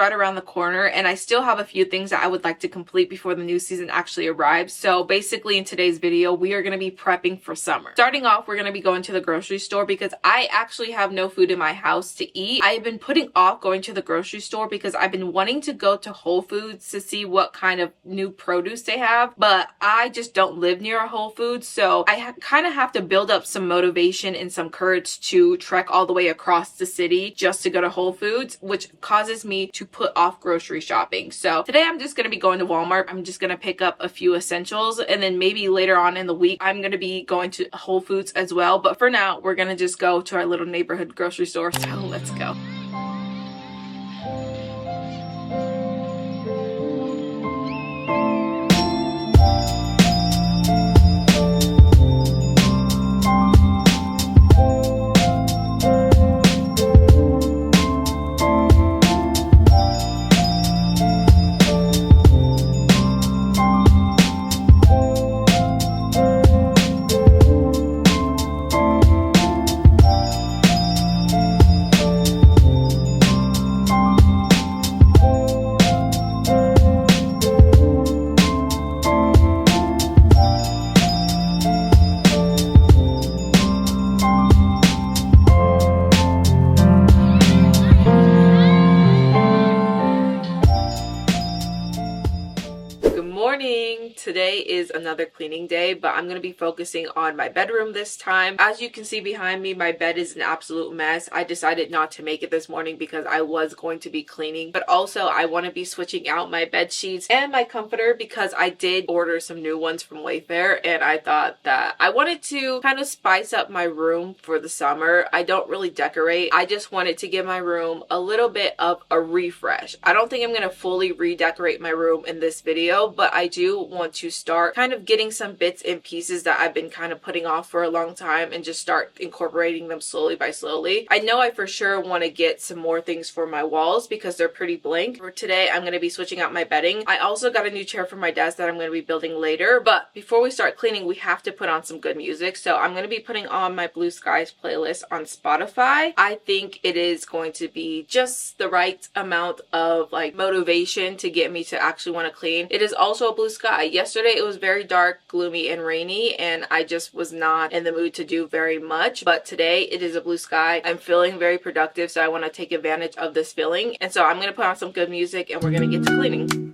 right around the corner, and I still have a few things that I would like to complete before the new season actually arrives. So basically in today's video, we are going to be prepping for summer. Starting off, we're going to be going to the grocery store because I actually have no food in my house to eat. I've been putting off going to the grocery store because I've been wanting to go to Whole Foods to see what kind of new produce they have, but I just don't live near a Whole Foods, so I kind of have to build up some motivation and some courage to trek all the way across the city just to go to Whole Foods, which causes me to put off grocery shopping. So today I'm just going to be going to Walmart. I'm just going to pick up a few essentials, and then maybe later on in the week I'm going to be going to Whole Foods as well. But for now, we're going to just go to our little neighborhood grocery store. So let's go. Today is another cleaning day, but I'm going to be focusing on my bedroom this time. As you can see behind me, my bed is an absolute mess. I decided not to make it this morning because I was going to be cleaning, but also I want to be switching out my bed sheets and my comforter because I did order some new ones from Wayfair, and I thought that I wanted to kind of spice up my room for the summer. I don't really decorate. I just wanted to give my room a little bit of a refresh. I don't think I'm going to fully redecorate my room in this video, but I do want to start kind of getting some bits and pieces that I've been kind of putting off for a long time and just start incorporating them slowly by slowly. I know I for sure want to get some more things for my walls because they're pretty blank. For today, I'm going to be switching out my bedding. I also got a new chair for my desk that I'm going to be building later, but before we start cleaning, we have to put on some good music. So I'm going to be putting on my Blue Skies playlist on Spotify. I think it is going to be just the right amount of like motivation to get me to actually want to clean. It is also a blue sky. Yesterday it was very dark, gloomy, and rainy, and I just was not in the mood to do very much. But today it is a blue sky. I'm feeling very productive, so I want to take advantage of this feeling. And so I'm going to put on some good music and we're going to get to cleaning.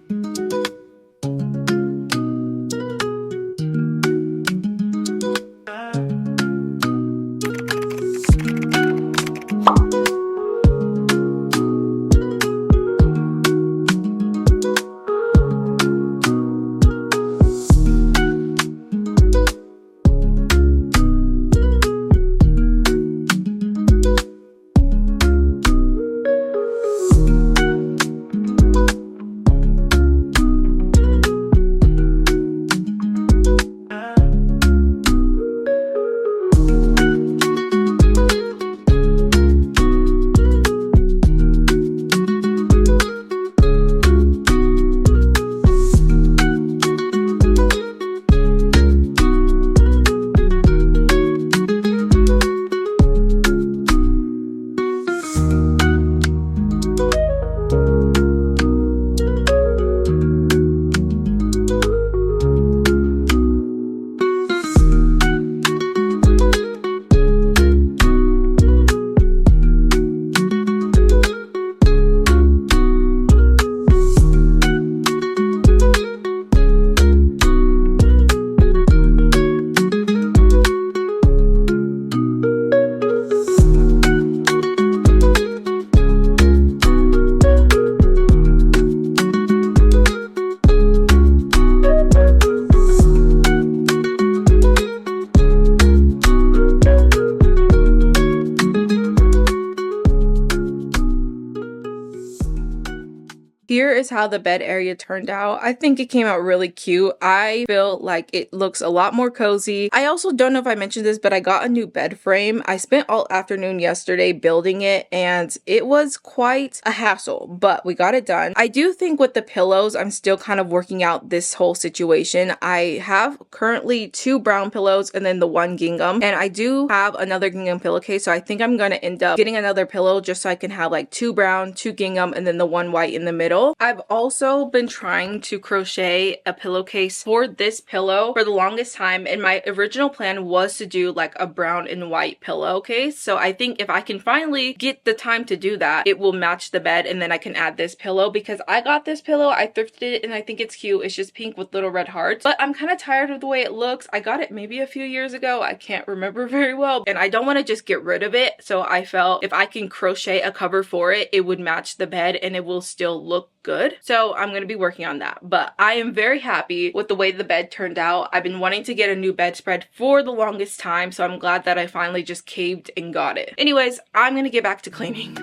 is how the bed area turned out. I think it came out really cute. I feel like it looks a lot more cozy. I also don't know if I mentioned this, but I got a new bed frame. I spent all afternoon yesterday building it and it was quite a hassle, but we got it done. I do think with the pillows, I'm still kind of working out this whole situation. I have currently 2 brown pillows and then the 1 gingham, and I do have another gingham pillowcase, so I think I'm gonna end up getting another pillow just so I can have like 2 brown, 2 gingham, and then the 1 white in the middle. I've also been trying to crochet a pillowcase for this pillow for the longest time, and my original plan was to do like a brown and white pillowcase. So I think if I can finally get the time to do that, it will match the bed, and then I can add this pillow because I got this pillow, I thrifted it, and I think it's cute. It's just pink with little red hearts, but I'm kind of tired of the way it looks. I got it maybe a few years ago. I can't remember very well, and I don't want to just get rid of it. So I felt if I can crochet a cover for it, it would match the bed and it will still look good. So I'm going to be working on that, but I am very happy with the way the bed turned out. I've been wanting to get a new bedspread for the longest time, so I'm glad that I finally just caved and got it. Anyways, I'm going to get back to cleaning.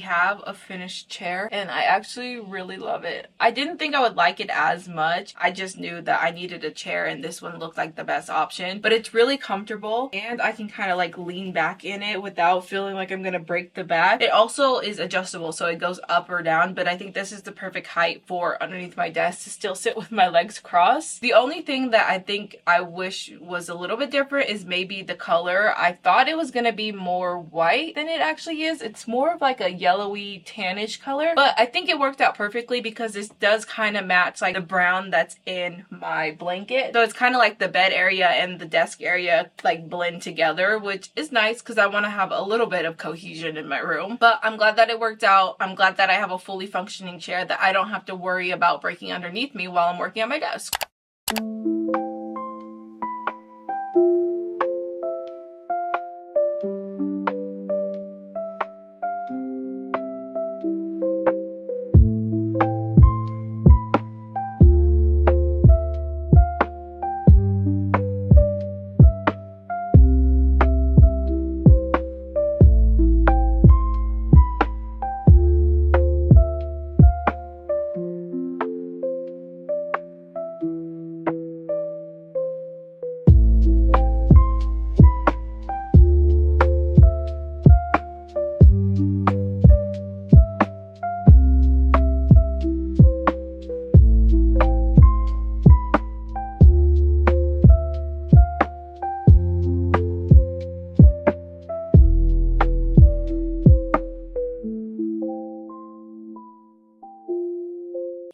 have a finished chair and I actually really love it. I didn't think I would like it as much. I just knew that I needed a chair and this one looked like the best option, but it's really comfortable and I can kind of like lean back in it without feeling like I'm gonna break the back. It also is adjustable, so it goes up or down, but I think this is the perfect height for underneath my desk to still sit with my legs crossed. The only thing that I think I wish was a little bit different is maybe the color. I thought it was gonna be more white than it actually is. It's more of like a yellowy tannish color, but I think it worked out perfectly because this does kind of match like the brown that's in my blanket. So it's kind of like the bed area and the desk area like blend together, which is nice because I want to have a little bit of cohesion in my room. But I'm glad that it worked out. I'm glad that I have a fully functioning chair that I don't have to worry about breaking underneath me while I'm working at my desk.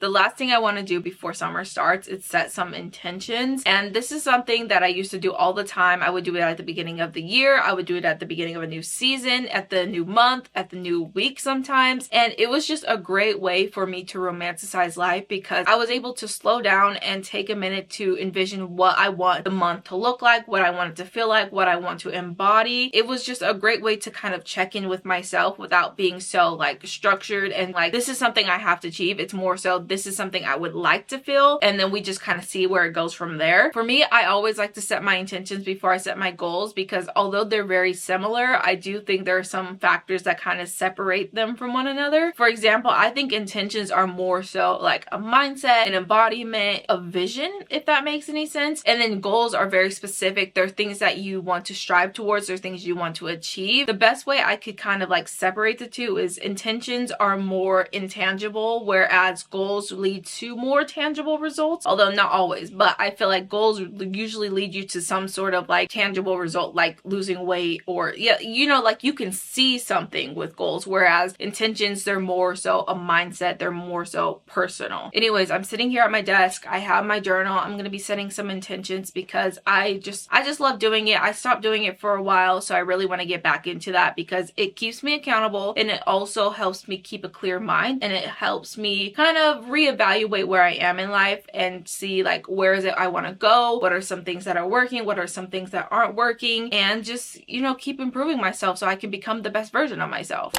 The last thing I want to do before summer starts is set some intentions, and this is something that I used to do all the time. I would do it at the beginning of the year, I would do it at the beginning of a new season, at the new month, at the new week sometimes, and it was just a great way for me to romanticize life because I was able to slow down and take a minute to envision what I want the month to look like, what I want it to feel like, what I want to embody. It was just a great way to kind of check in with myself without being so like structured and like this is something I have to achieve. It's more so this is something I would like to feel, and then we just kind of see where it goes from there. For me, I always like to set my intentions before I set my goals because although they're very similar, I do think there are some factors that kind of separate them from one another. For example, I think intentions are more so like a mindset, an embodiment, a vision, if that makes any sense. And then goals are very specific. They're things that you want to strive towards. They're things you want to achieve. The best way I could kind of like separate the two is intentions are more intangible, whereas goals lead to more tangible results, although not always, but I feel like goals usually lead you to some sort of like tangible result, like losing weight, or yeah, you know, like you can see something with goals, whereas intentions, they're more so a mindset, they're more so personal. Anyways, I'm sitting here at my desk, I have my journal, I'm gonna be setting some intentions because I just love doing it. I stopped doing it for a while, so I really want to get back into that because it keeps me accountable and it also helps me keep a clear mind, and it helps me kind of reevaluate where I am in life and see like where is it I want to go, what are some things that are working, what are some things that aren't working, and just, you know, keep improving myself so I can become the best version of myself.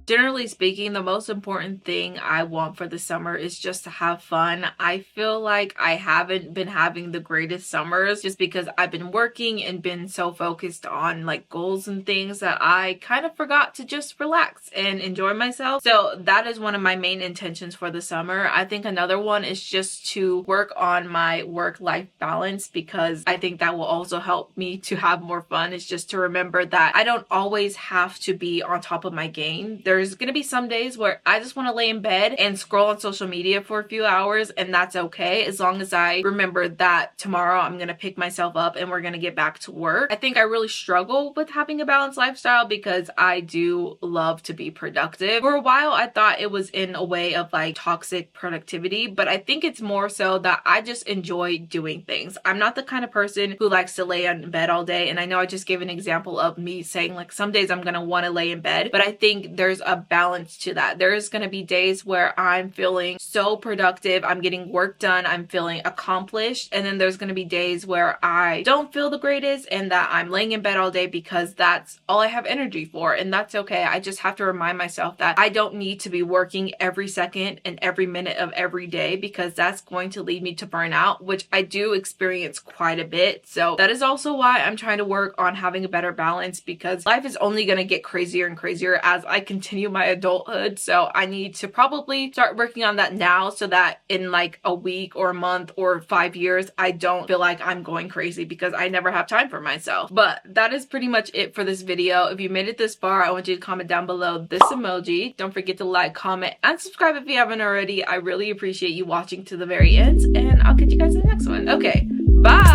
Generally speaking, the most important thing I want for the summer is just to have fun. I feel like I haven't been having the greatest summers just because I've been working and been so focused on like goals and things that I kind of forgot to just relax and enjoy myself. So that is one of my main intentions for the summer. I think another one is just to work on my work-life balance because I think that will also help me to have more fun. It's just to remember that I don't always have to be on top of my game. There's gonna be some days where I just want to lay in bed and scroll on social media for a few hours, and that's okay as long as I remember that tomorrow I'm gonna pick myself up and we're gonna get back to work. I think I really struggle with having a balanced lifestyle because I do love to be productive. For a while I thought it was in a way of like toxic productivity, but I think it's more so that I just enjoy doing things. I'm not the kind of person who likes to lay in bed all day, and I know I just gave an example of me saying like some days I'm gonna want to lay in bed, but I think there's a balance to that. There's gonna be days where I'm feeling so productive, I'm getting work done, I'm feeling accomplished, and then there's gonna be days where I don't feel the greatest and that I'm laying in bed all day because that's all I have energy for, and that's okay. I just have to remind myself that I don't need to be working every second and every minute of every day because that's going to lead me to burnout, which I do experience quite a bit. So that is also why I'm trying to work on having a better balance, because life is only going to get crazier and crazier as I continue my adulthood. So I need to probably start working on that now so that in like a week or a month or 5 years, I don't feel like I'm going crazy because I never have time for myself. But that is pretty much it for this video. If you made it this far, I want you to comment down below this emoji. Don't forget to like, comment, and subscribe if you haven't already. I really appreciate you watching to the very end, and I'll catch you guys in the next one. Okay, bye!